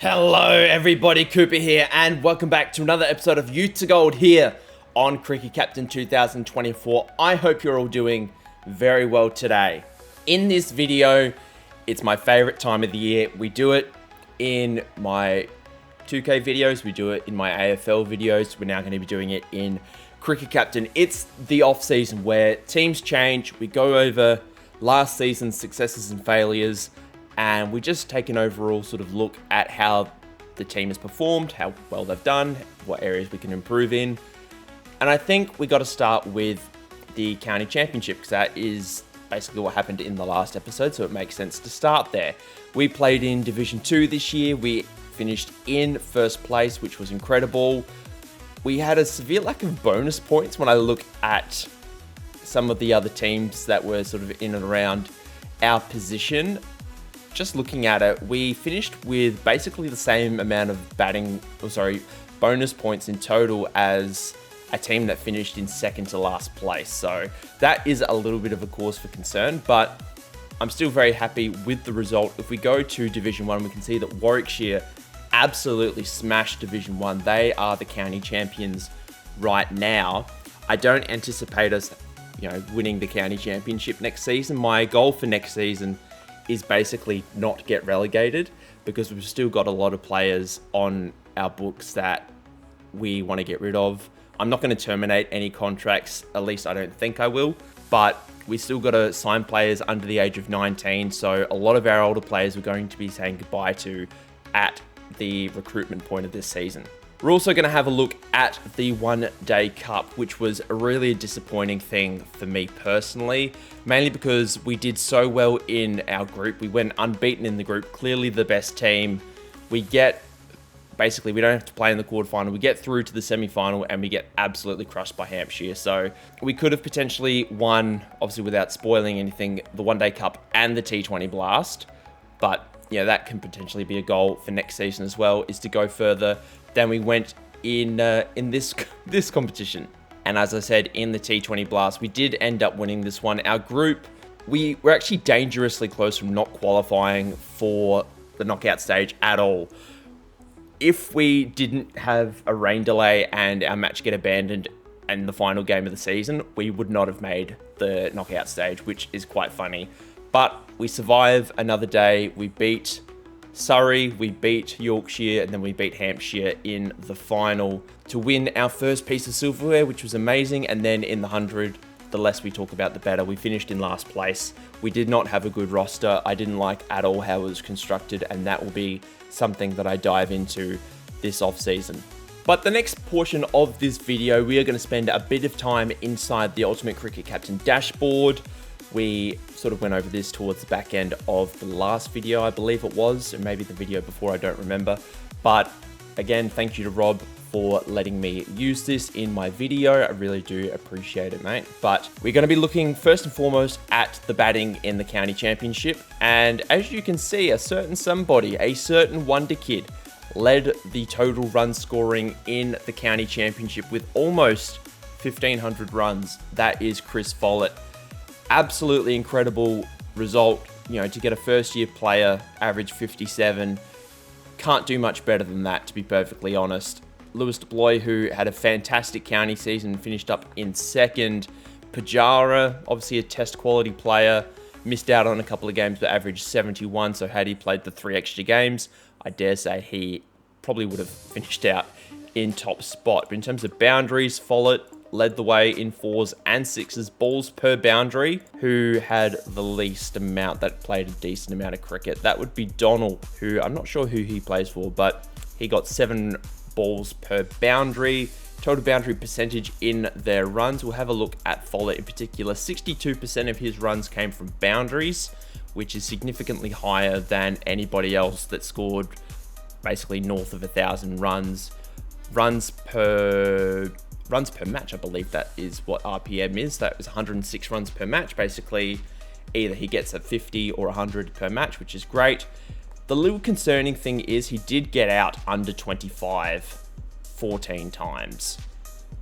Hello everybody, Cooper here, and welcome back to another episode of Youth to Gold here on Cricket Captain 2024. I hope you're all doing very well today. In this video, it's my favorite time of the year. We do it in my 2K videos, we do it in my AFL videos, we're now going to be doing it in Cricket Captain. It's the off season where teams change, we go over last season's successes and failures, and we just take an overall sort of look at how the team has performed, how well they've done, what areas we can improve in. And I think we got to start with the county championship because that is basically what happened in the last episode, so it makes sense to start there. We played in Division 2 this year. We finished in first place, which was incredible. We had a severe lack of bonus points when I look at some of the other teams that were sort of in and around our position. Just looking at it, we finished with basically the same amount of bonus points in total as a team that finished in second to last place. So that is a little bit of a cause for concern, but I'm still very happy with the result. If we go to Division 1, we can see that Warwickshire absolutely smashed Division 1. They are the county champions right now. I don't anticipate us, winning the county championship next season. My goal for next season is basically not get relegated because we've still got a lot of players on our books that we want to get rid of. I'm not going to terminate any contracts, at least I don't think I will, but we still got to sign players under the age of 19, so a lot of our older players we're going to be saying goodbye to at the recruitment point of this season. We're also going to have a look at the One Day Cup, which was a really disappointing thing for me personally, mainly because we did so well in our group. We went unbeaten in the group, clearly the best team. We don't have to play in the quarterfinal. We get through to the semi-final and we get absolutely crushed by Hampshire. So we could have potentially won, obviously without spoiling anything, the One Day Cup and the T20 Blast. But that can potentially be a goal for next season as well, is to go further than we went in this competition. And as I said, in the T20 Blast, we did end up winning this one. Our group, we were actually dangerously close from not qualifying for the knockout stage at all. If we didn't have a rain delay and our match get abandoned in the final game of the season, we would not have made the knockout stage, which is quite funny. But we survive another day. We beat Surrey, we beat Yorkshire, and then we beat Hampshire in the final to win our first piece of silverware, which was amazing. And then in the 100, the less we talk about, the better. We finished in last place. We did not have a good roster. I didn't like at all how it was constructed, and that will be something that I dive into this off-season. But the next portion of this video, we are going to spend a bit of time inside the Ultimate Cricket Captain dashboard. We sort of went over this towards the back end of the last video, I believe it was, or maybe the video before, I don't remember. But again, thank you to Rob for letting me use this in my video. I really do appreciate it, mate. But we're going to be looking first and foremost at the batting in the county championship. And as you can see, a certain wonder kid led the total run scoring in the county championship with almost 1,500 runs. That is Chris Follett. Absolutely incredible result, to get a first year player, average 57. Can't do much better than that, to be perfectly honest. Lewis DeBloy, who had a fantastic county season, finished up in second. Pajara, obviously a test quality player, missed out on a couple of games but averaged 71, so had he played the 3 extra games, I dare say he probably would have finished out in top spot. But in terms of boundaries, Follett led the way in 4s and 6s, balls per boundary. Who had the least amount that played a decent amount of cricket? That would be Donald, who I'm not sure who he plays for, but he got 7 balls per boundary. Total boundary percentage in their runs. We'll have a look at Follett in particular. 62% of his runs came from boundaries, which is significantly higher than anybody else that scored basically north of 1,000 runs. Runs per match, I believe that is what RPM is. That was 106 runs per match. Basically, either he gets a 50 or 100 per match, which is great. The little concerning thing is he did get out under 25 14 times.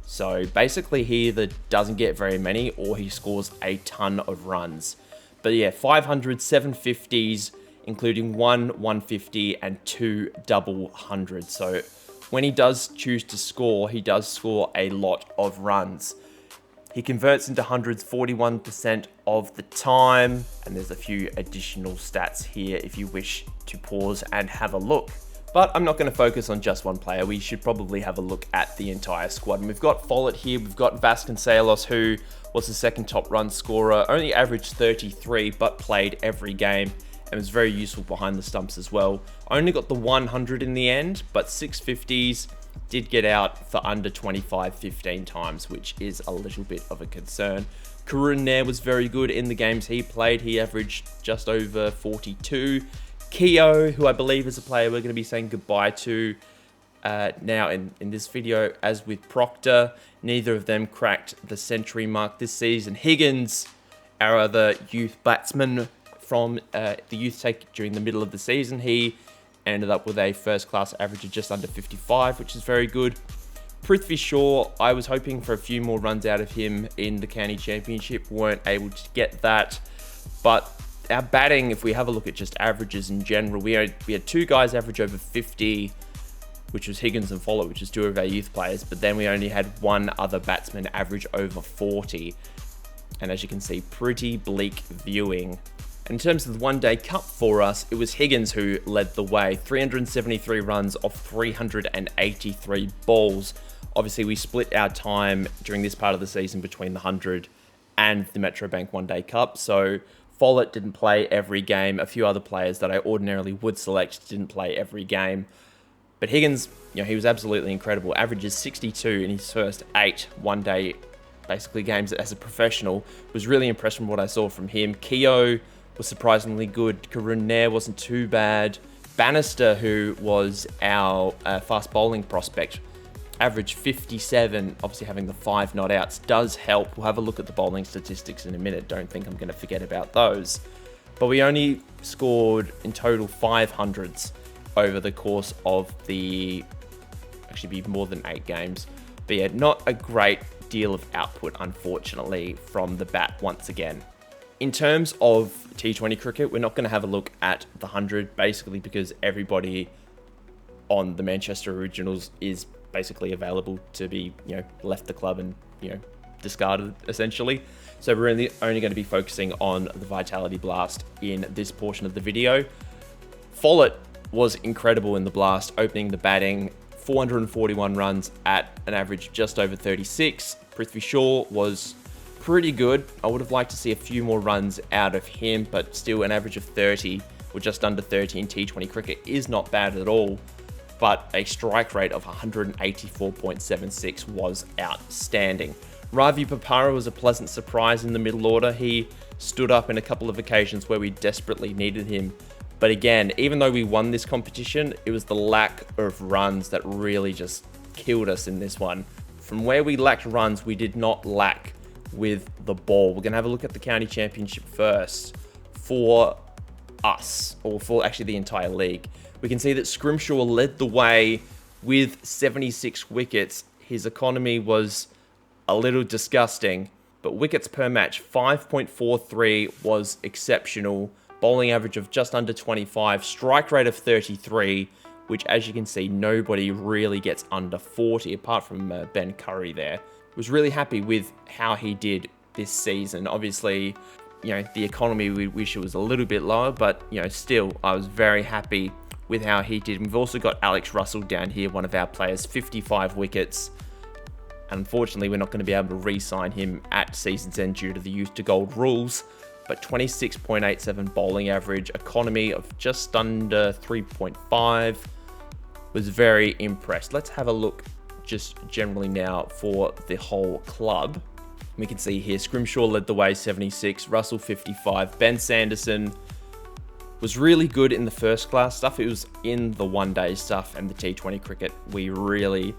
So basically he either doesn't get very many or he scores a ton of runs. But yeah, 500, 750s including 150 and 2 double hundreds. So when he does choose to score, he does score a lot of runs. He converts into hundreds 41% of the time, and there's a few additional stats here if you wish to pause and have a look. But I'm not going to focus on just one player. We should probably have a look at the entire squad. And we've got Follett here, we've got Vasconcelos, who was the second top run scorer, only averaged 33, but played every game and was very useful behind the stumps as well. Only got the 100 in the end, but 650s did get out for under 25 15 times, which is a little bit of a concern. Warne was very good in the games he played. He averaged just over 42. Keogh, who I believe is a player we're going to be saying goodbye to now in this video, as with Proctor. Neither of them cracked the century mark this season. Higgins, our other youth batsman from the youth take during the middle of the season, he ended up with a first-class average of just under 55, which is very good. Prithvi Shaw, I was hoping for a few more runs out of him in the county championship. Weren't able to get that, but our batting, if we have a look at just averages in general, we had two guys average over 50, which was Higgins and Follett, which is two of our youth players, but then we only had one other batsman average over 40. And as you can see, pretty bleak viewing. In terms of the one-day cup for us, it was Higgins who led the way. 373 runs off 383 balls. Obviously, we split our time during this part of the season between the 100 and the Metrobank one-day cup, so Follett didn't play every game. A few other players that I ordinarily would select didn't play every game. But Higgins, he was absolutely incredible. Averages 62 in his first 8 one-day, basically, games as a professional. Was really impressed from what I saw from him. Keogh was surprisingly good. Warne wasn't too bad. Bannister, who was our fast bowling prospect, averaged 57, obviously having the 5 not outs does help. We'll have a look at the bowling statistics in a minute. Don't think I'm going to forget about those. But we only scored in total 500s over the course of actually be more than 8 games. But yeah, not a great deal of output, unfortunately, from the bat once again. In terms of T20 cricket, we're not going to have a look at the 100, basically because everybody on the Manchester Originals is basically available to be, left the club and, discarded, essentially. So we're only going to be focusing on the Vitality Blast in this portion of the video. Follett was incredible in the Blast, opening the batting, 441 runs at an average just over 36. Prithvi Shaw was pretty good. I would have liked to see a few more runs out of him, but still an average of 30 or just under 30 in T20 cricket is not bad at all. But a strike rate of 184.76 was outstanding. Ravi Papara was a pleasant surprise in the middle order. He stood up in a couple of occasions where we desperately needed him. But again, even though we won this competition, it was the lack of runs that really just killed us in this one. From where we lacked runs, we did not lack with the ball. We're going to have a look at the county championship first for us, or for actually the entire league. We can see that Scrimshaw led the way with 76 wickets. His economy was a little disgusting, but wickets per match, 5.43 was exceptional. Bowling average of just under 25, strike rate of 33, which, as you can see, nobody really gets under 40, apart from Ben Curry there. Was really happy with how he did this season. Obviously, the economy, we wish it was a little bit lower, but, still, I was very happy with how he did. We've also got Alex Russell down here, one of our players, 55 wickets. Unfortunately, we're not going to be able to re-sign him at season's end due to the youth to gold rules, but 26.87 bowling average, economy of just under 3.5, was very impressed. Let's have a look just generally now for the whole club. We can see here, Scrimshaw led the way, 76, Russell 55, Ben Sanderson was really good in the first class stuff. It was in the one-day stuff and the T20 cricket, we really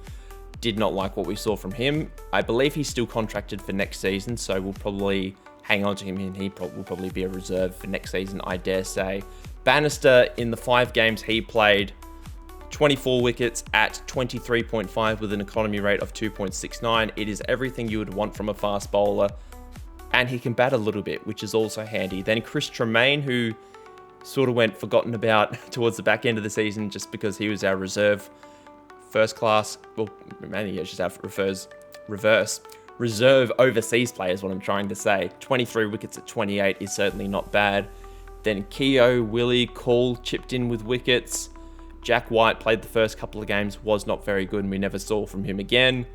did not like what we saw from him. I believe he's still contracted for next season, so we'll probably hang on to him, and he will probably be a reserve for next season, I dare say. Bannister, in the 5 games he played, 24 wickets at 23.5 with an economy rate of 2.69. It is everything you would want from a fast bowler, and he can bat a little bit, which is also handy. Then Chris Tremaine, who sort of went forgotten about towards the back end of the season just because he was our reserve first class. Well, mainly it's just our reserve overseas player is what I'm trying to say. 23 wickets at 28 is certainly not bad. Then Keogh, Willie, Cole chipped in with wickets. Jack White played the first couple of games, was not very good, and we never saw from him again.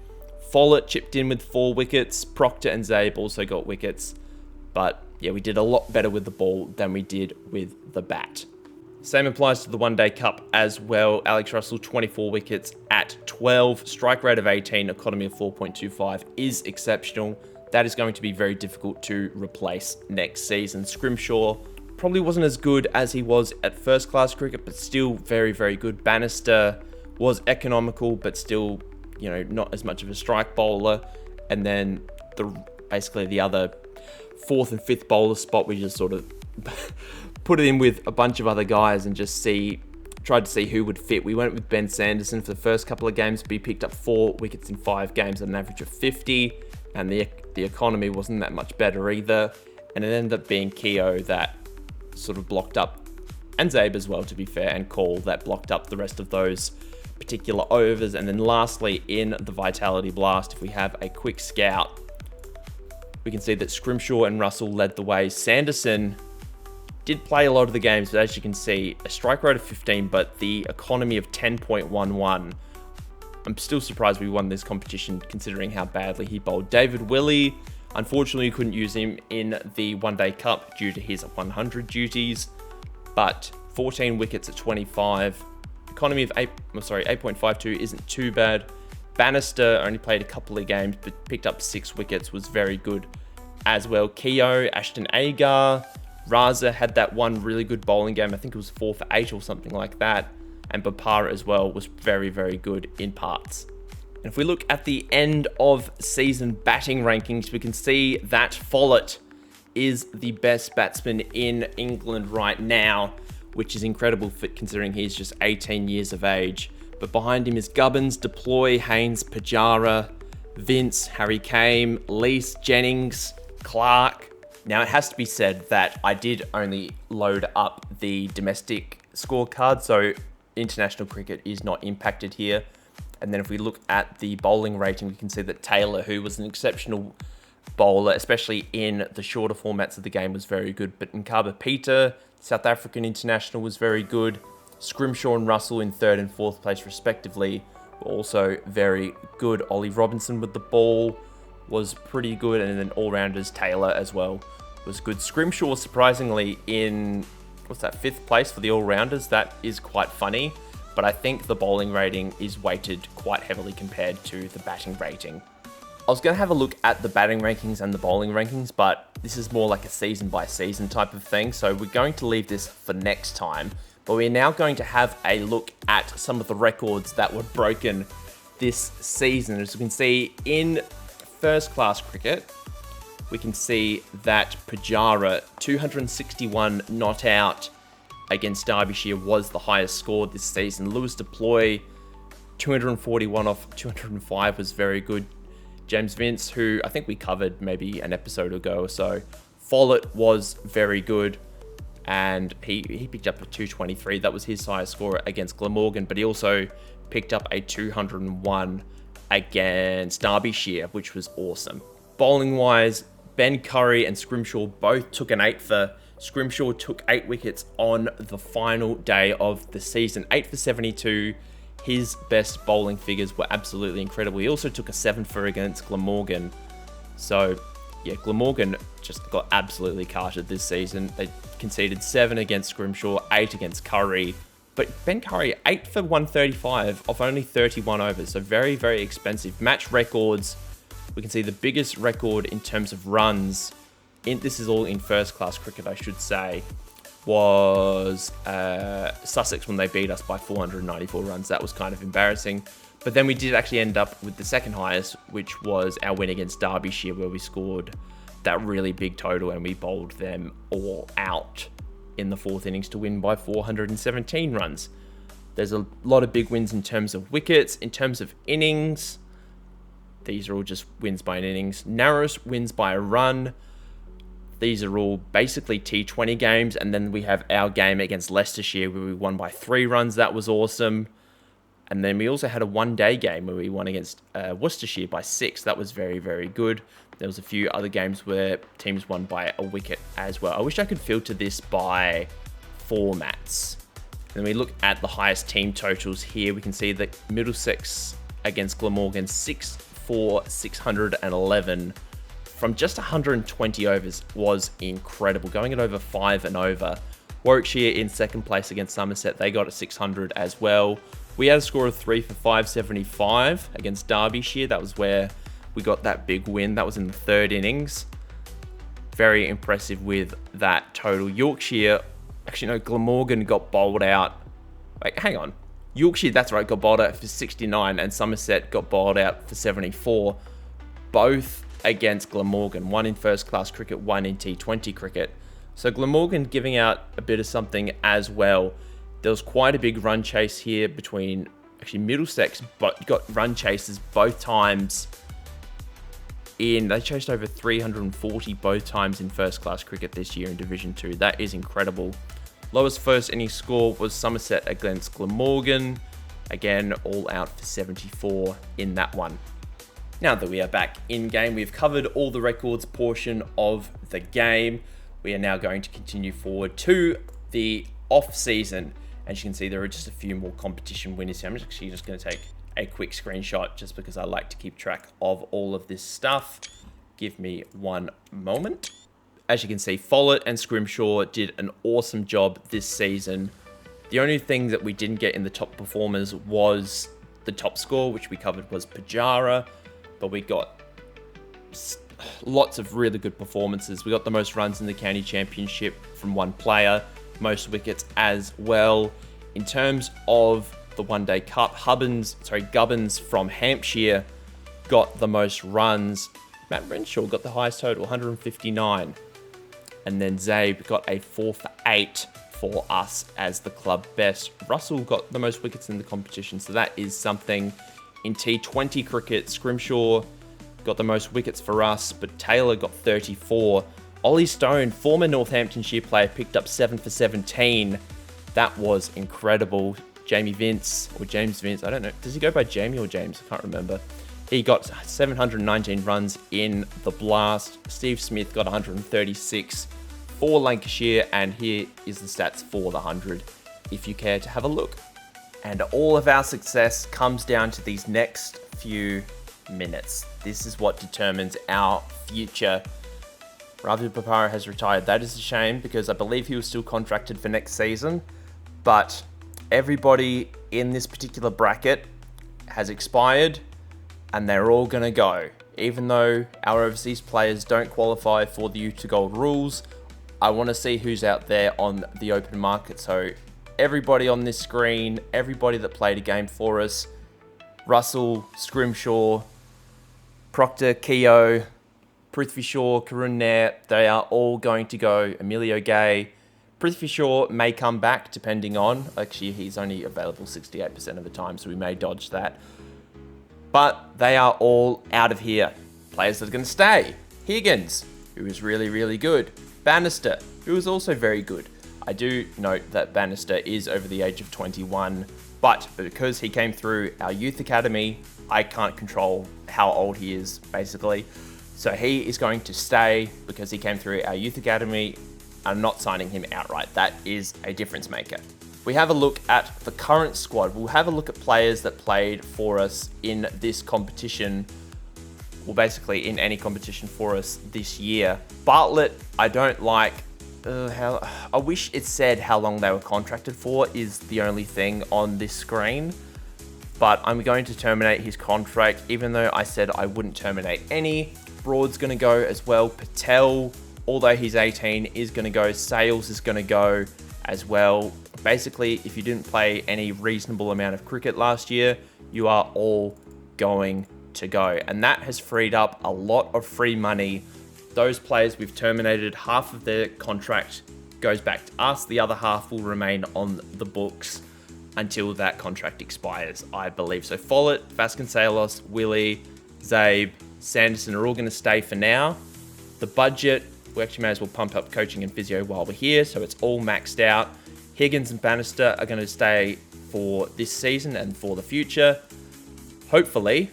Follett chipped in with 4 wickets. Proctor and Zabe also got wickets. But yeah, we did a lot better with the ball than we did with the bat. Same applies to the One Day Cup as well. Alex Russell, 24 wickets at 12. Strike rate of 18, economy of 4.25 is exceptional. That is going to be very difficult to replace next season. Scrimshaw probably wasn't as good as he was at first class cricket, but still very, very good. Bannister was economical, but still, you know, not as much of a strike bowler. And then basically the other 4th and 5th bowler spot, we just sort of put it in with a bunch of other guys and just tried to see who would fit. We went with Ben Sanderson for the first couple of games, but he picked up 4 wickets in 5 games at an average of 50, and the economy wasn't that much better either. And it ended up being Keogh that sort of blocked up, and Zabe as well, to be fair, and Cole that blocked up the rest of those particular overs. And then lastly, in the Vitality Blast, if we have a quick scout, we can see that Scrimshaw and Russell led the way. Sanderson did play a lot of the games, but as you can see, a strike rate of 15, but the economy of 10.11. I'm still surprised we won this competition considering how badly he bowled. David Willey, unfortunately, we couldn't use him in the One Day Cup due to his 100 duties, but 14 wickets at 25. Economy of 8.52 isn't too bad. Bannister only played a couple of games, but picked up 6 wickets, was very good as well. Keogh, Ashton Agar, Raza had that one really good bowling game. I think it was 4 for 8 or something like that. And Bapara as well was very, very good in parts. And if we look at the end of season batting rankings, we can see that Follett is the best batsman in England right now, which is incredible considering he's just 18 years of age. But behind him is Gubbins, Deploy, Haynes, Pajara, Vince, Harry Kame, Lees, Jennings, Clark. Now, it has to be said that I did only load up the domestic scorecard, so international cricket is not impacted here. And then if we look at the bowling rating, we can see that Taylor, who was an exceptional bowler, especially in the shorter formats of the game, was very good. But Nkaba Peter, South African international, was very good. Scrimshaw and Russell in 3rd and 4th place respectively were also very good. Ollie Robinson with the ball was pretty good, and then all-rounders Taylor as well was good. Scrimshaw surprisingly in 5th place for the all-rounders. That is quite funny, but I think the bowling rating is weighted quite heavily compared to the batting rating. I was going to have a look at the batting rankings and the bowling rankings, but this is more like a season by season type of thing, so we're going to leave this for next time. But we're now going to have a look at some of the records that were broken this season. As you can see in first class cricket, we can see that Pajara, 261 not out against Derbyshire, was the highest score this season. Lewis Deploy, 241 off 205 was very good. James Vince, who I think we covered maybe an episode ago or so, Follett was very good, and he picked up a 223. That was his highest score against Glamorgan, but he also picked up a 201 against Derbyshire, which was awesome. Bowling wise, Ben Curry and Scrimshaw both took an 8 for. Scrimshaw took 8 wickets on the final day of the season. 8 for 72. His best bowling figures were absolutely incredible. He also took a 7 for against Glamorgan. So, yeah, Glamorgan just got absolutely carted this season. They conceded 7 against Scrimshaw, 8 against Curry. But Ben Curry, 8 for 135 off only 31 overs. So very, very expensive. Match records, we can see the biggest record in terms of runs, this is all in first class cricket, I should say, was Sussex when they beat us by 494 runs. That was kind of embarrassing. But then we did actually end up with the second highest, which was our win against Derbyshire, where we scored that really big total and we bowled them all out in the 4th innings to win by 417 runs. There's a lot of big wins in terms of wickets. In terms of innings, these are all just wins by an innings. Narrows wins by a run. these are all basically T20 games, and then we have our game against Leicestershire where we won by 3 runs. That was awesome. And then we also had a one-day game where we won against Worcestershire by 6. That was very, very good. There was a few other games where teams won by a wicket as well. I wish I could filter this by formats. And then we look at the highest team totals here. We can see that Middlesex against Glamorgan, 6 for 611 from just 120 overs was incredible. Going it over 5 and over. Warwickshire in second place against Somerset. They got a 600 as well. We had a score of 3 for 575 against Derbyshire. That was where we got that big win. That was in the 3rd innings. Very impressive with that total. Yorkshire, actually no, Glamorgan got bowled out. Wait, hang on. Yorkshire, that's right, got bowled out for 69, and Somerset got bowled out for 74. Both against Glamorgan. One in first class cricket, one in T20 cricket. So Glamorgan giving out a bit of something as well. There was quite a big run chase here between, actually Middlesex, but got run chases both times they chased over 340 both times in first class cricket this year in Division 2. That is incredible. Lowest first innings score was Somerset against Glamorgan. Again, all out for 74 in that one. Now that we are back in game, we've covered all the records portion of the game. We are now going to continue forward to the off season. As you can see, there are just a few more competition winners here. I'm actually just going to take a quick screenshot just because I like to keep track of all of this stuff. Give me one moment. As you can see, Follett and Scrimshaw did an awesome job this season. The only thing that we didn't get in the top performers was the top score, which we covered was Pajara, but we got lots of really good performances. We got the most runs in the county championship from one player, most wickets as well. In terms of the One Day Cup, Gubbins from Hampshire got the most runs. Matt Renshaw got the highest total, 159. And then Zabe got a 4 for 8 for us as the club best. Russell got the most wickets in the competition, so that is something. In T20 cricket, Scrimshaw got the most wickets for us, but Taylor got 34. Ollie Stone, former Northamptonshire player, picked up 7 for 17. That was incredible. James Vince, I don't know. Does he go by Jamie or James? I can't remember. He got 719 runs in the blast. Steve Smith got 136 for Lancashire, and here is the stats for the 100, if you care to have a look. And all of our success comes down to these next few minutes. This is what determines our future. Ravi Papara has retired. That is a shame because I believe he was still contracted for next season, but everybody in this particular bracket has expired and they're all going to go. Even though our overseas players don't qualify for the Youth to Gold rules, I want to see who's out there on the open market. So everybody on this screen, everybody that played a game for us, Russell, Scrimshaw, Proctor, Keogh, Prithvi Shaw, Karun Nair, they are all going to go. Emilio Gay. Prithvi Shaw may come back depending on, actually he's only available 68% of the time, so we may dodge that. But they are all out of here. Players that are going to stay. Higgins, who is really, really good. Bannister, who is also very good. I do note that Bannister is over the age of 21, but because he came through our youth academy, I can't control how old he is, basically. So he is going to stay because he came through our youth academy. I'm not signing him outright. That is a difference maker. We have a look at the current squad. We'll have a look at players that played for us in this competition. Well, basically in any competition for us this year. Bartlett, I don't like. I wish it said how long they were contracted for is the only thing on this screen. But I'm going to terminate his contract, even though I said I wouldn't terminate any. Broad's going to go as well. Patel, although he's 18, is going to go. Sales is going to go as well. Basically, if you didn't play any reasonable amount of cricket last year, you are all going to go. And that has freed up a lot of free money. Those players we've terminated, half of their contract goes back to us. The other half will remain on the books until that contract expires, I believe. So Follett, Vasconcelos, Willie, Zabe, Sanderson are all going to stay for now. The budget we actually may as well pump up coaching and physio while we're here, so it's all maxed out. Higgins and Bannister are going to stay for this season and for the future. Hopefully,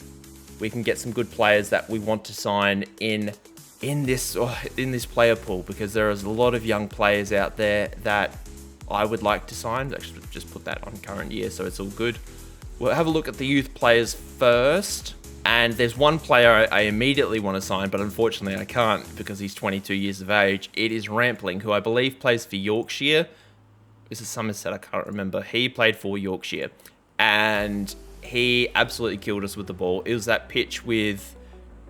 we can get some good players that we want to sign in this player pool, because there is a lot of young players out there that I would like to sign. Actually, just put that on current year, so it's all good. We'll have a look at the youth players first. And there's one player I immediately want to sign, but unfortunately I can't because he's 22 years of age. It is Rampling, who I believe plays for Yorkshire. This is Somerset, I can't remember. He played for Yorkshire, and he absolutely killed us with the ball. It was that pitch with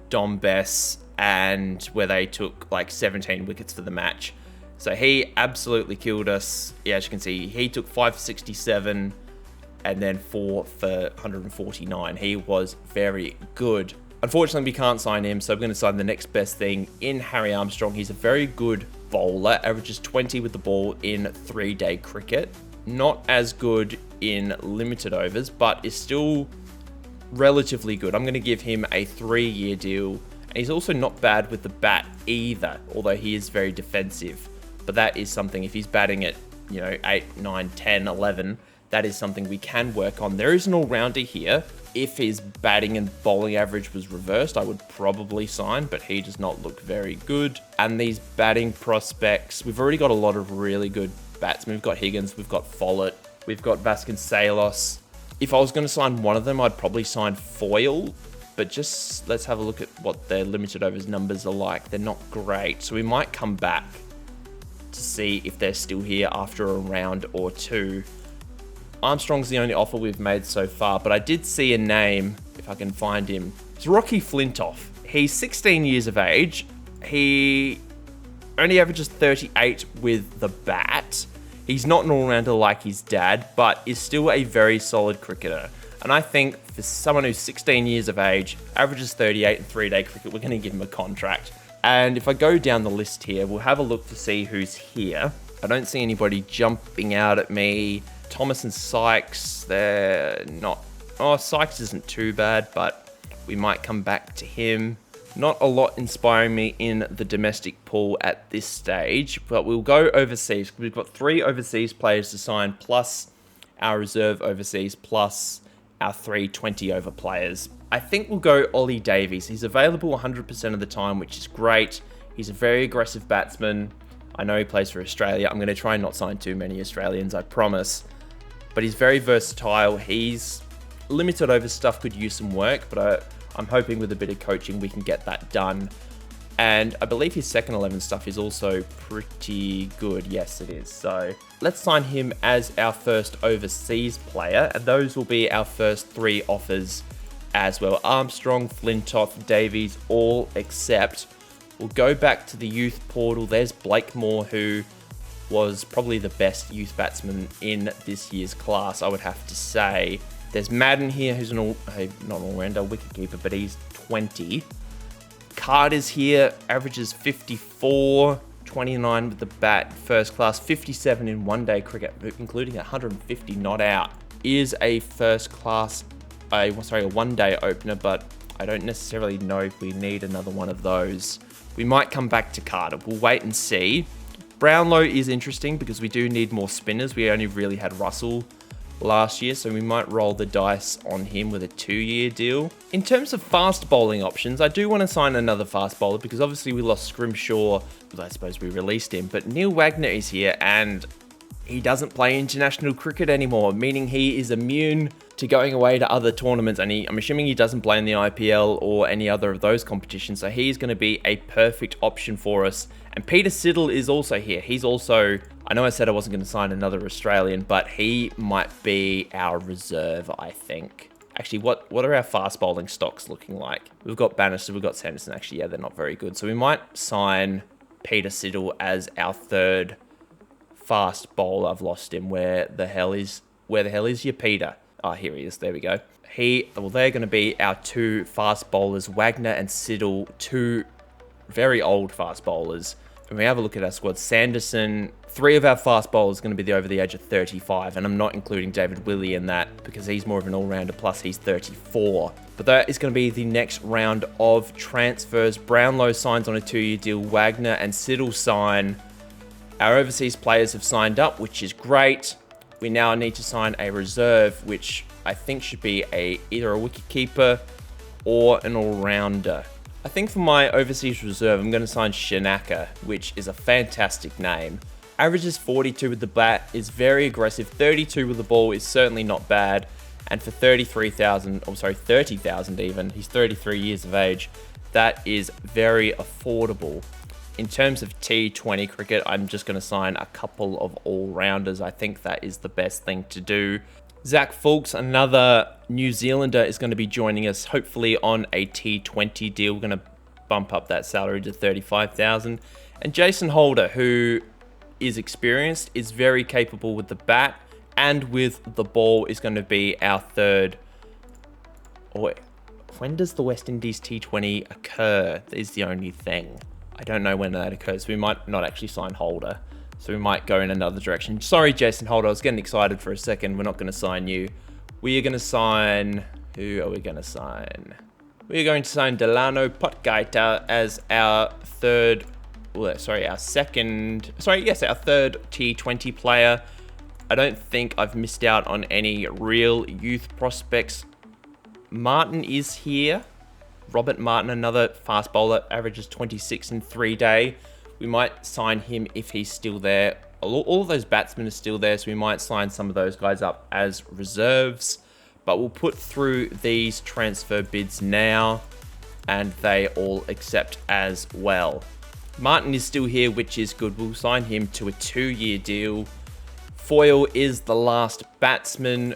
Dom Bess, and where they took like 17 wickets for the match. So he absolutely killed us. Yeah, as you can see, he took 5 for 67. And then 4 for 149. He was very good. Unfortunately, we can't sign him, so we're going to sign the next best thing in Harry Armstrong. He's a very good bowler, averages 20 with the ball in 3-day cricket. Not as good in limited overs, but is still relatively good. I'm going to give him a 3-year deal. And he's also not bad with the bat either, although he is very defensive. But that is something, if he's batting at, 8, 9, 10, 11... that is something we can work on. There is an all-rounder here. If his batting and bowling average was reversed, I would probably sign, but he does not look very good. And these batting prospects, we've already got a lot of really good batsmen. We've got Higgins, we've got Follett, we've got Vasconcelos. If I was going to sign one of them, I'd probably sign Foyle, but just let's have a look at what their limited overs numbers are like. They're not great, so we might come back to see if they're still here after a round or two. Armstrong's the only offer we've made so far, but I did see a name, if I can find him. It's Rocky Flintoff. He's 16 years of age. He only averages 38 with the bat. He's not an all-rounder like his dad, but is still a very solid cricketer. And I think for someone who's 16 years of age, averages 38 in 3-day cricket, we're going to give him a contract. And if I go down the list here, we'll have a look to see who's here. I don't see anybody jumping out at me. Thomas and Sykes, they're not... Oh, Sykes isn't too bad, but we might come back to him. Not a lot inspiring me in the domestic pool at this stage, but we'll go overseas. We've got 3 overseas players to sign, plus our reserve overseas, plus our 3 20-over players. I think we'll go Ollie Davies. He's available 100% of the time, which is great. He's a very aggressive batsman. I know he plays for Australia. I'm going to try and not sign too many Australians, I promise. But he's very versatile. He's limited over stuff, could use some work, but I'm hoping with a bit of coaching we can get that done. And I believe his second 11 stuff is also pretty good. Yes, it is. So let's sign him as our first overseas player. And those will be our first 3 offers as well. Armstrong, Flintoff, Davies, all except. We'll go back to the youth portal. There's Blakemore, who was probably the best youth batsman in this year's class, I would have to say. There's Madden here, who's not an all-rounder, wicketkeeper, but he's 20. Carter's here, averages 54, 29 with the bat, first class, 57 in 1-day cricket, including 150 not out. Is a first class, a 1-day opener, but I don't necessarily know if we need another one of those. We might come back to Carter. We'll wait and see. Brownlow is interesting because we do need more spinners. We only really had Russell last year, so we might roll the dice on him with a 2-year deal. In terms of fast bowling options, I do want to sign another fast bowler because obviously we lost Scrimshaw, but I suppose we released him. But Neil Wagner is here and he doesn't play international cricket anymore, meaning he is immune to going away to other tournaments, and I'm assuming he doesn't play in the IPL or any other of those competitions, so he's going to be a perfect option for us. And Peter Siddle is also here. He's also, I know I said I wasn't going to sign another Australian, but he might be our reserve, I think. Actually, what are our fast bowling stocks looking like? We've got Bannister, we've got Sanderson. Actually, yeah, they're not very good. So we might sign Peter Siddle as our third fast bowler. I've lost him. Where the hell is your Peter? Oh, here he is. There we go. They're going to be our 2 fast bowlers, Wagner and Siddle, 2 very old fast bowlers. when we have a look at our squad, Sanderson, 3 of our fast bowlers are going to be over the age of 35, and I'm not including David Willey in that because he's more of an all-rounder, plus he's 34. But that is going to be the next round of transfers. Brownlow signs on a 2-year deal, Wagner and Siddle sign. Our overseas players have signed up, which is great. We now need to sign a reserve, which I think should be either a wicketkeeper or an all-rounder. I think for my overseas reserve, I'm going to sign Shanaka, which is a fantastic name. Averages 42 with the bat, is very aggressive. 32 with the ball is certainly not bad. And for 30,000 even, he's 33 years of age. That is very affordable. In terms of T20 cricket, I'm just going to sign a couple of all-rounders. I think that is the best thing to do. Zach Fulks, another New Zealander, is going to be joining us, hopefully on a T20 deal. We're going to bump up that salary to 35,000. And Jason Holder, who is experienced, is very capable with the bat and with the ball, is going to be our third. Oh, when does the West Indies T20 occur? Is the only thing. I don't know when that occurs. We might not actually sign Holder, so we might go in another direction. Sorry, Jason Holder, I was getting excited for a second. We're not going to sign you. We are going to sign... Who are we going to sign? We are going to sign Delano Potgaita as our third... Well, sorry, our second... Sorry, yes, our third T20 player. I don't think I've missed out on any real youth prospects. Martin is here. Robert Martin, another fast bowler, averages 26 in 3 day. We might sign him if he's still there. All of those batsmen are still there, so we might sign some of those guys up as reserves. But we'll put through these transfer bids now, and they all accept as well. Martin is still here, which is good. We'll sign him to a 2-year deal. Foyle is the last batsman,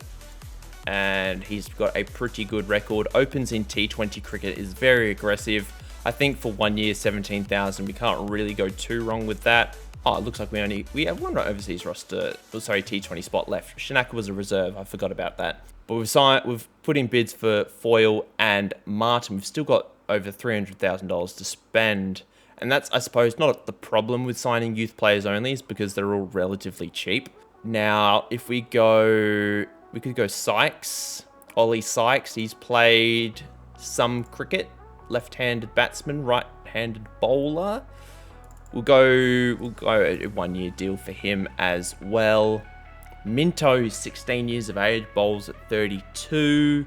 and he's got a pretty good record. Opens in T20 cricket, is very aggressive. I think for 1 year, 17,000, we can't really go too wrong with that. Oh, it looks like we have one overseas roster, T20 spot left. Shanaka was a reserve, I forgot about that. But we've put in bids for Foyle and Martin. We've still got over $300,000 to spend. And that's, I suppose, not the problem with signing youth players only, is because they're all relatively cheap. Now, if we could go Sykes, Ollie Sykes. He's played some cricket, left-handed batsman, right-handed bowler. We'll go a 1 year deal for him as well. Minto, who's 16 years of age, bowls at 32.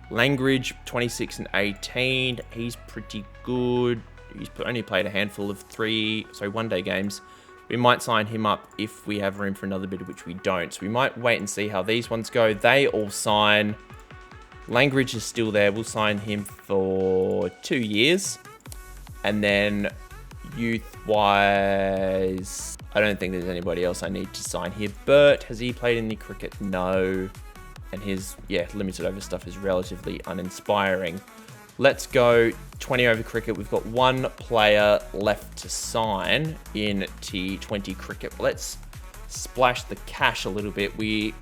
Langridge, 26 and 18. He's pretty good. He's only played a handful of 1-day games. We might sign him up if we have room for another bid, which we don't. So we might wait and see how these ones go. They all sign. Langridge is still there. We'll sign him for 2 years. And then youth-wise, I don't think there's anybody else I need to sign here. Bert, has he played any cricket? No. And his, limited over stuff is relatively uninspiring. Let's go 20 over cricket. We've got one player left to sign in T20 cricket. Let's splash the cash a little bit. We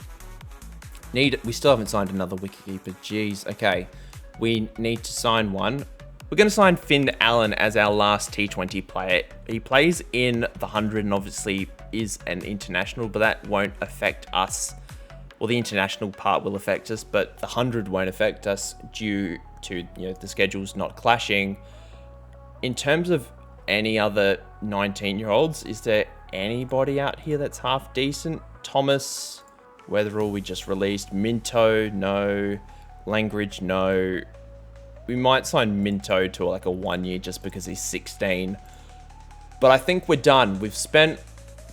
still haven't signed another wicketkeeper. Jeez. Okay. We need to sign one. We're going to sign Finn Allen as our last T20 player. He plays in the 100 and obviously is an international, but that won't affect us. Well, the international part will affect us, but the 100 won't affect us due to the schedules not clashing. In terms of any other 19-year-olds, is there anybody out here that's half decent? Thomas, Weatherall we just released. Minto, no. Langridge, no. We might sign Minto to like a 1 year just because he's 16. But I think we're done. We've spent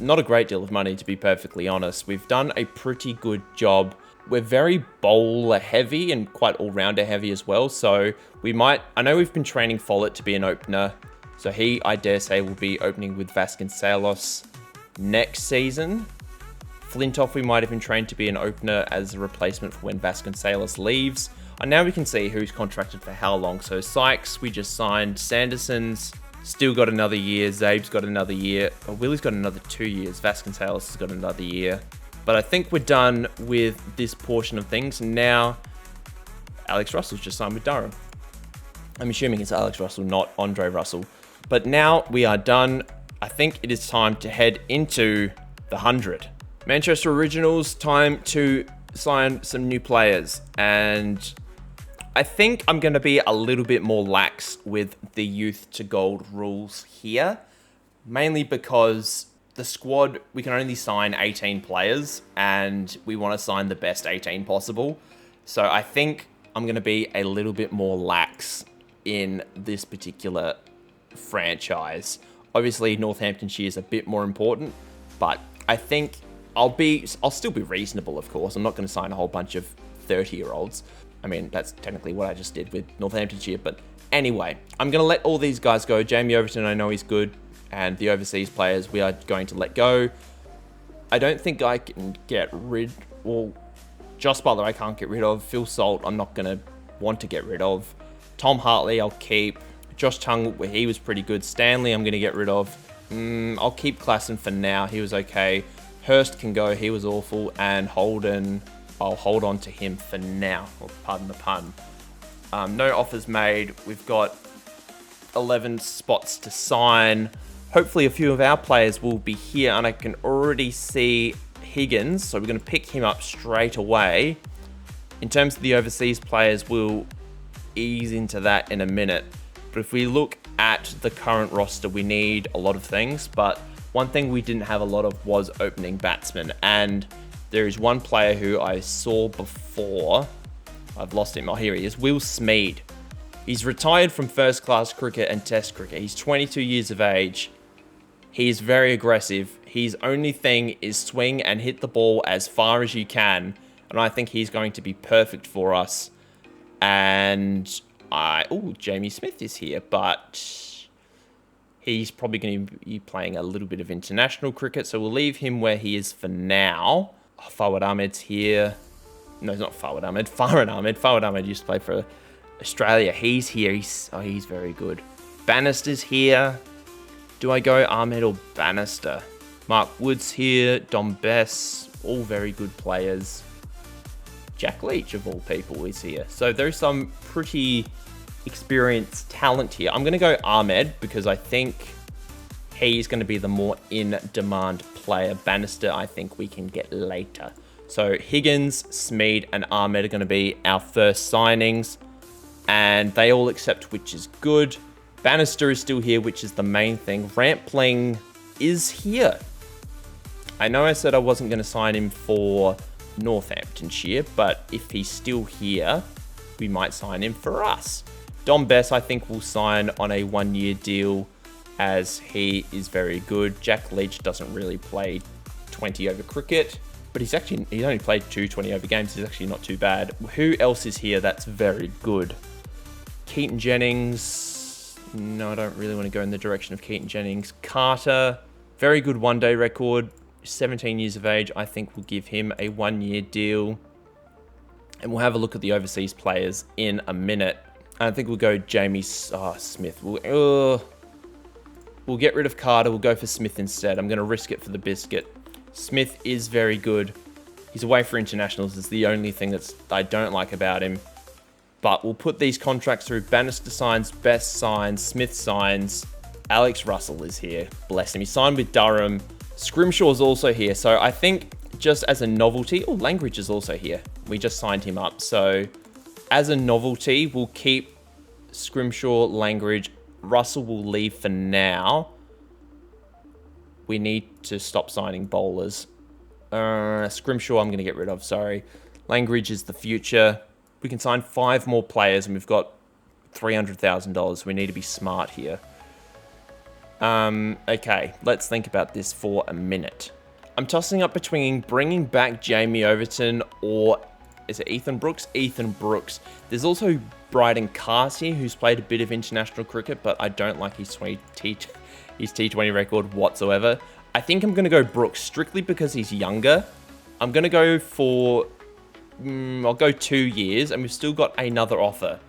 not a great deal of money, to be perfectly honest. We've done a pretty good job. We're very bowler heavy and quite all-rounder heavy as well. So I know we've been training Follett to be an opener. So he, I dare say, will be opening with Vasconcelos next season. Flintoff, we might have been trained to be an opener as a replacement for when Vasconcelos leaves. And now we can see who's contracted for how long. So Sykes, we just signed. Sanderson's still got another year. Zabe's got another year. Willie's got another 2 years. Vasconcelos has got another year. But I think we're done with this portion of things. Now, Alex Russell's just signed with Durham. I'm assuming it's Alex Russell, not Andre Russell. But now we are done. I think it is time to head into the 100. Manchester Originals, time to sign some new players. And I think I'm going to be a little bit more lax with the youth to gold rules here. Mainly because the squad, we can only sign 18 players and we want to sign the best 18 possible. So I think I'm going to be a little bit more lax in this particular franchise. Obviously, Northamptonshire is a bit more important, but I think I'll still be reasonable, of course. I'm not going to sign a whole bunch of 30-year-olds. I mean, that's technically what I just did with Northamptonshire, but anyway, I'm going to let all these guys go. Jamie Overton, I know he's good, and the overseas players we are going to let go. I don't think I can get rid, well, Josh Butler I can't get rid of. Phil Salt I'm not going to want to get rid of. Tom Hartley I'll keep. Josh Tung, he was pretty good. Stanley I'm going to get rid of. I'll keep Klassen for now. He was okay. Hurst can go. He was awful. And Holden, I'll hold on to him for now. Well, pardon the pun. No offers made. We've got 11 spots to sign. Hopefully a few of our players will be here. And I can already see Higgins. So we're going to pick him up straight away. In terms of the overseas players, we'll ease into that in a minute. But if we look at the current roster, we need a lot of things. But one thing we didn't have a lot of was opening batsmen. And there is one player who I saw before. I've lost him. Oh, here he is. Will Smead. He's retired from first class cricket and test cricket. He's 22 years of age. He's very aggressive. His only thing is swing and hit the ball as far as you can. And I think he's going to be perfect for us. And Jamie Smith is here, but he's probably going to be playing a little bit of international cricket, so we'll leave him where he is for now. Fawad Ahmed's here. No, it's not Fawad Ahmed. Farhan Ahmed. Fawad Ahmed used to play for Australia. He's here. He's very good. Bannister's here. Do I go Ahmed or Bannister? Mark Wood's here. Dom Bess. All very good players. Jack Leach, of all people, is here. So there's some pretty experienced talent here. I'm going to go Ahmed because I think he's going to be the more in-demand player. Bannister, I think we can get later. So Higgins, Smead, and Ahmed are going to be our first signings. And they all accept, which is good. Bannister is still here, which is the main thing. Rampling is here. I know I said I wasn't going to sign him for Northamptonshire, but if he's still here, we might sign him for us. Dom Bess, I think, will sign on a one-year deal as he is very good. Jack Leach doesn't really play 20 over cricket, but he's only played 2 20 over games. He's actually not too bad. Who else is here that's very good? Keaton Jennings. No, I don't really want to go in the direction of Keaton Jennings. Carter, very good one-day record. 17 years of age. I think we'll give him a one-year deal. And we'll have a look at the overseas players in a minute. I think we'll go Jamie Smith. We'll get rid of Carter. We'll go for Smith instead. I'm going to risk it for the biscuit. Smith is very good. He's away for internationals. It's the only thing that I don't like about him. But we'll put these contracts through. Bannister signs, Best signs, Smith signs. Alex Russell is here. Bless him. He signed with Durham. Scrimshaw's also here. So I think just as a novelty... Oh, Langridge is also here. We just signed him up. So as a novelty, we'll keep Scrimshaw, Langridge. Russell will leave for now. We need to stop signing bowlers. Scrimshaw I'm going to get rid of, sorry. Langridge is the future. We can sign 5 more players and we've got $300,000. We need to be smart here. Okay, let's think about this for a minute. I'm tossing up between bringing back Jamie Overton or... Is it Ethan Brooks? Ethan Brooks. There's also Bryden Carty, who's played a bit of international cricket, but I don't like his T20 record whatsoever. I think I'm going to go Brooks strictly because he's younger. I'm going to go for... I'll go 2 years, and we've still got another offer.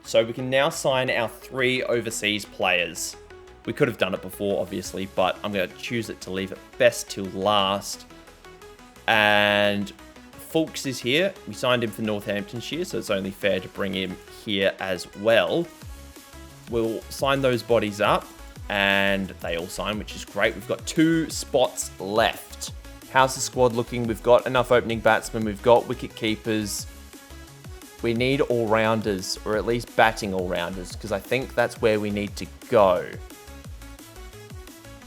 So we can now sign our 3 overseas players. We could have done it before, obviously, but I'm going to choose it to leave it best till last. And Fulks is here. We signed him for Northamptonshire, so it's only fair to bring him here as well. We'll sign those bodies up. and they all sign, which is great. We've got 2 spots left. How's the squad looking? We've got enough opening batsmen. We've got wicket keepers. We need all-rounders, or at least batting all-rounders, because I think that's where we need to go.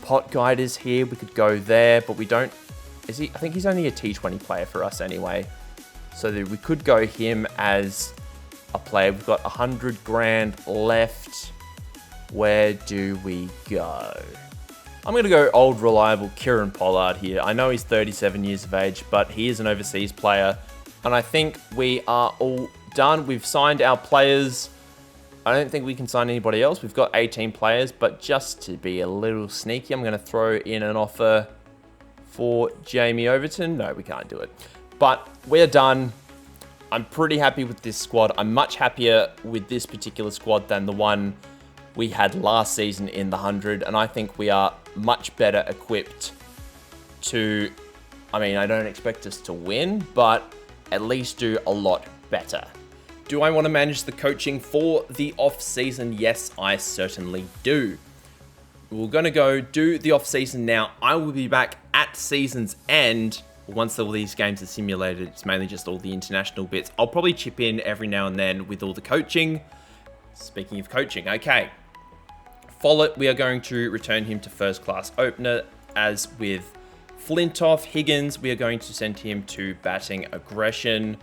Pot Guide is here. We could go there, but we don't... Is he? I think he's only a T20 player for us anyway. So that we could go him as a player. We've got 100 grand left. Where do we go? I'm going to go old, reliable Kieran Pollard here. I know he's 37 years of age, but he is an overseas player. And I think we are all done. We've signed our players. I don't think we can sign anybody else. We've got 18 players, but just to be a little sneaky, I'm going to throw in an offer for Jamie Overton. No, we can't do it. But we're done. I'm pretty happy with this squad. I'm much happier with this particular squad than the one we had last season in the 100. And I think we are much better equipped to... I mean, I don't expect us to win, but at least do a lot better. Do I want to manage the coaching for the off-season? Yes, I certainly do. We're going to go do the off-season now. I will be back at season's end. Once all these games are simulated, it's mainly just all the international bits. I'll probably chip in every now and then with all the coaching. Speaking of coaching, okay. Follett, we are going to return him to first-class opener, as with Flintoff. Higgins, we are going to send him to batting aggression.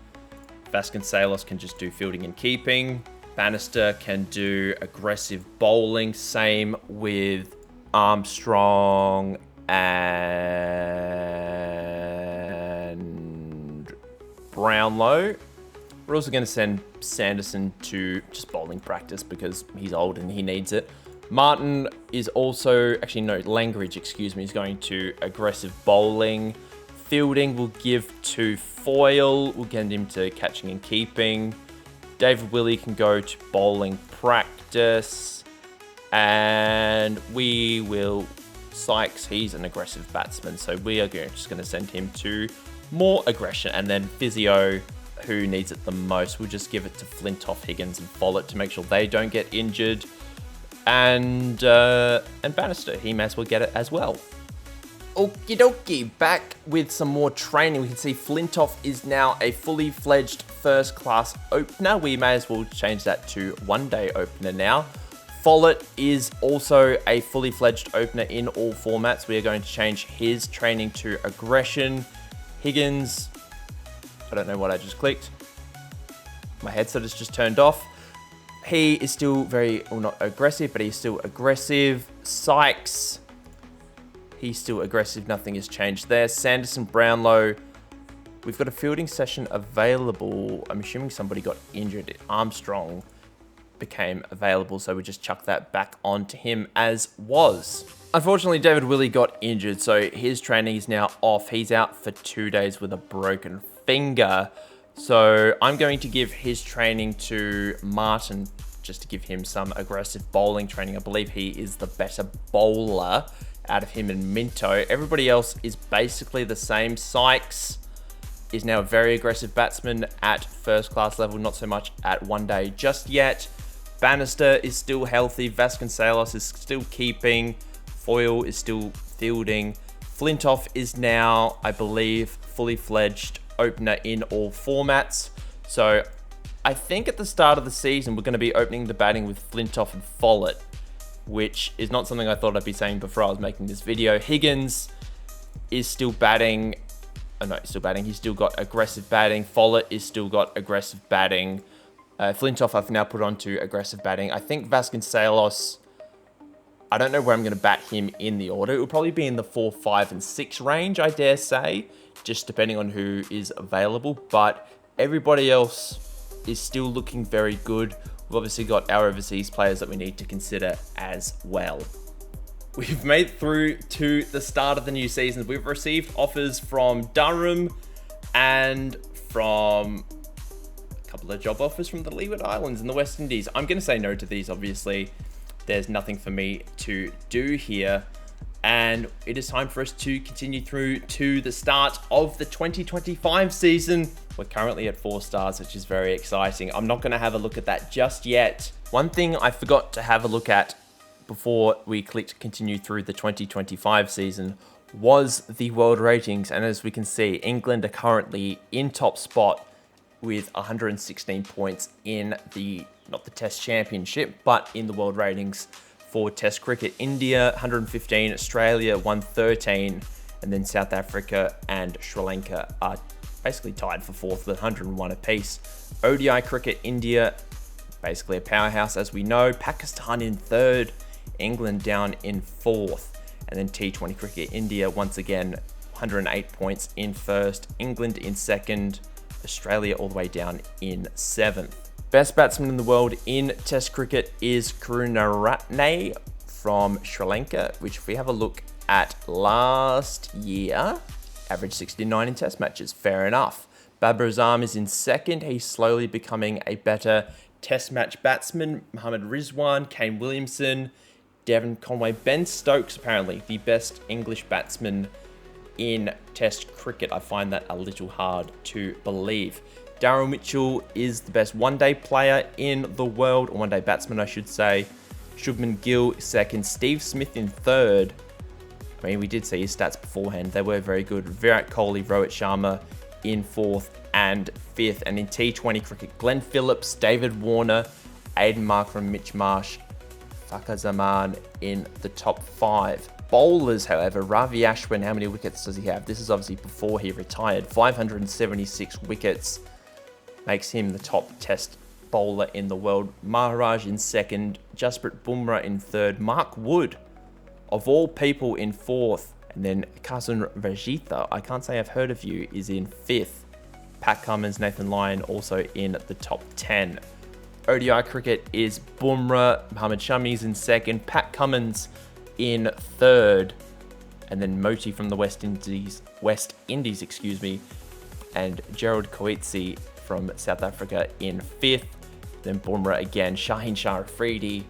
Vasconcelos can just do fielding and keeping. Bannister can do aggressive bowling. Same with Armstrong and Brownlow. We're also going to send Sanderson to just bowling practice because he's old and he needs it. Martin is also, actually no, Langridge, excuse me, is going to aggressive bowling. Fielding we'll give to Foyle. We'll get him to catching and keeping. David Willey can go to bowling practice. And we will... Sykes, he's an aggressive batsman, so we are just going to send him to more aggression. And then Physio, who needs it the most, we'll just give it to Flintoff, Higgins, and Follett to make sure they don't get injured. And Bannister, he may as well get it as well. Okie dokie, back with some more training. We can see Flintoff is now a fully fledged first class opener. We may as well change that to one-day opener now. Follett is also a fully fledged opener in all formats. We are going to change his training to aggression. Higgins, I don't know what I just clicked. My headset has just turned off. He is still very, well, not aggressive, but he's still aggressive. Sykes, he's still aggressive. Nothing has changed there. Sanderson, Brownlow, we've got a fielding session available. I'm assuming somebody got injured. Armstrong became available, so we just chucked that back onto him as was. Unfortunately, David Willey got injured, so his training is now off. He's out for 2 days with a broken finger. So I'm going to give his training to Martin, just to give him some aggressive bowling training. I believe he is the better bowler out of him and Minto. Everybody else is basically the same. Sykes is now a very aggressive batsman at first class level, not so much at one day just yet. Bannister is still healthy. Vasconcelos is still keeping. Foyle is still fielding. Flintoff is now, I believe, fully fledged opener in all formats. So I think at the start of the season, we're going to be opening the batting with Flintoff and Follett, which is not something I thought I'd be saying before I was making this video. Higgins is still batting. Oh no, he's still batting. He's still got aggressive batting. Follett is still got aggressive batting. Flintoff I've now put onto aggressive batting. I think Vasconcelos, I don't know where I'm going to bat him in the order. It will probably be in the 4, 5, and 6 range, I dare say, just depending on who is available. But everybody else is still looking very good. We've obviously got our overseas players that we need to consider as well. We've made through to the start of the new season. We've received offers from Durham and from a couple of job offers from the Leeward Islands and the West Indies. I'm going to say no to these, obviously. There's nothing for me to do here. And it is time for us to continue through to the start of the 2025 season. We're currently at 4 stars, which is very exciting. I'm not going to have a look at that just yet. One thing I forgot to have a look at before we clicked continue through the 2025 season was the world ratings. And as we can see, England are currently in top spot with 116 points in the, not the Test Championship, but in the world ratings for Test cricket. India, 115, Australia, 113, and then South Africa and Sri Lanka are basically tied for fourth with 101 apiece. ODI cricket, India, basically a powerhouse as we know. Pakistan in third, England down in fourth. And then T20 cricket, India once again 108 points in first, England in second, Australia all the way down in seventh. Best batsman in the world in Test cricket is Karunaratne from Sri Lanka, which if we have a look at last year, averaged 69 in Test matches. Fair enough. Babar Azam is in second. He's slowly becoming a better Test match batsman. Mohammad Rizwan, Kane Williamson, Devon Conway, Ben Stokes, apparently the best English batsman in Test cricket. I find that a little hard to believe. Daryl Mitchell is the best one-day player in the world, or one-day batsman, I should say. Shubman Gill second, Steve Smith in third. I mean, we did see his stats beforehand. They were very good. Virat Kohli, Rohit Sharma in fourth and fifth. And in T20 cricket, Glenn Phillips, David Warne, Aiden Markram, Mitch Marsh, Fakhar Zaman in the top five. Bowlers, however, Ravi Ashwin, how many wickets does he have? This is obviously before he retired. 576 wickets makes him the top Test bowler in the world. Maharaj in second, Jasprit Bumrah in third, Mark Wood, of all people, in fourth, and then Kasun Rajitha, I can't say I've heard of you, is in fifth. Pat Cummins, Nathan Lyon also in the top 10. ODI cricket is Bumrah, Mohammad Shami's in second, Pat Cummins in third, and then Moti from the West Indies, and Gerald Coetzee from South Africa in fifth. Then Bumrah again, Shaheen Shah Afridi.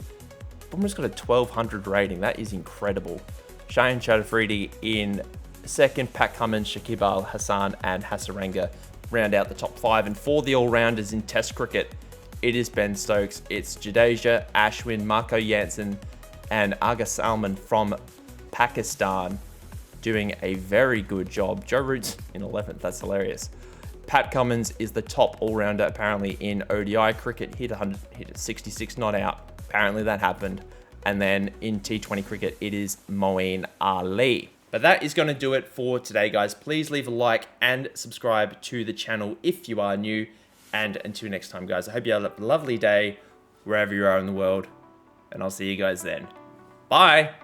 Bumrah's got a 1200 rating. That is incredible. Shaheen Shah Afridi in second, Pat Cummins, Shakib Al Hassan, and Hasaranga round out the top five. And for the all-rounders in Test cricket, it is Ben Stokes, it's Jadeja, Ashwin, Marco Jansen, and Aga Salman from Pakistan doing a very good job. Joe Root's in 11th, that's hilarious. Pat Cummins is the top all-rounder apparently in ODI cricket, hit 66 not out. Apparently that happened. And then in T20 cricket, it is Moeen Ali. But that is going to do it for today, guys. Please leave a like and subscribe to the channel if you are new. And until next time, guys, I hope you have a lovely day wherever you are in the world. And I'll see you guys then. Bye.